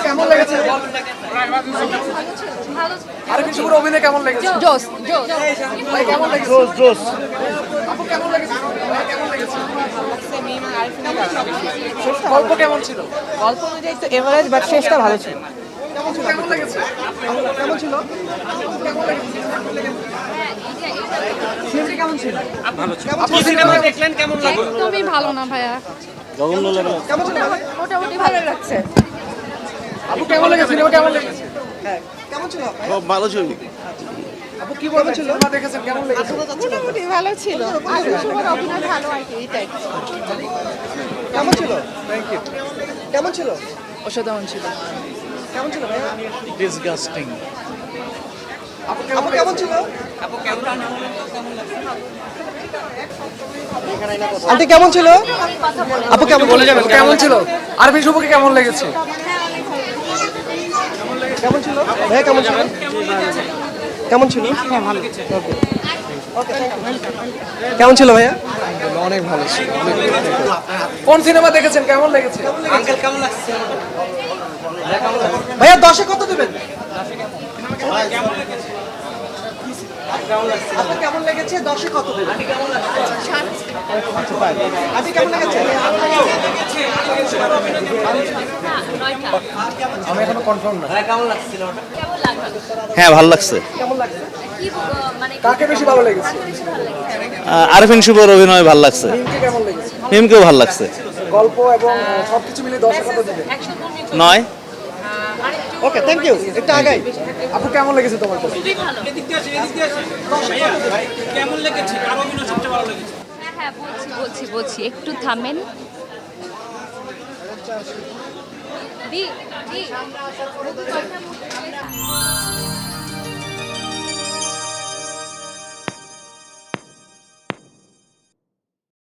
কেমন লেগেছে? আরফিন শুভর অভিনয় কেমন লেগেছে? জোস জোস ভাই কেমন লেগেছে? জোস আপু কেমন লেগেছে? ভাই কেমন লেগেছে? গল্প কেমন ছিল? গল্প অনুযায়ী তো এভারেজ বাট শেষটা ভালো ছিল। কেমন লেগেছে? কেমন ছিল? কেমন লেগেছে? সিনেমাটি কেমন ছিল? আপু সিনেমা দেখলেন কেমন লাগলো? একদমই ভালো না ভাইয়া, জঘন্য লাগে। কেমন ছিল? মোটামুটি ভালো লাগছে। আপু কেমন লেগেছে? সিনেমা কেমন লেগেছে? হ্যাঁ কেমন ছিল? খুব ভালো ছবি। আপু কি বলবেন? সিনেমা দেখেছেন কেমন লেগেছে? মোটামুটি ভালো ছিল। আরফিন শুভর অভিনয় ভালো আর কি, এটাই। কেমন ছিল? Thank you. কেমন ছিল? অসাধারণ ছিল। কেমন ছিল ভাইয়া? ডিসগাস্টিং। আপু কেমন ছিল? আন্টি কেমন ছিল? আপু কেমন বলে যাবেন কেমন ছিল? আরফিন শুভকে কেমন লেগেছে? কেমন ছিল? ভাইয়া কেমন ছিল? কেমন ছিল? হ্যাঁ ভালো। ওকে কেমন ছিল ভাইয়া? অনেক ভালো ছিল। কোন সিনেমা দেখেছেন কেমন লেগেছে? আঙ্কেল কেমন লাগছে? ভাইয়া 10-এ কত দিবেন? আপনার কেমন লেগেছে? 10-এ কত দিবেন? আন্টি কেমন লাগছে? আন্টি কেমন লেগেছে? আমি এখনো কনফার্ম না। কেমন লাগছিল? হ্যাঁ ভালো লাগছে। কেমন লাগছে? কাকে বেশি ভালো লেগেছে? আরফিন শুভর অভিনয় ভালো লাগছে। মিমকে কেমন লেগেছে? মিমকেও ভালো লাগছে। গল্প এবং সবকিছু মিলে 10-এ কত দিবেন? 9। Okay thank you. একটু আগাই। আপু কেমন লেগেছে তোমার কাছে? কেমন লেগেছে? কার অভিনয় সবচেয়ে ভালো লেগেছে? হ্যাঁ বলছি একটু থামেন। দি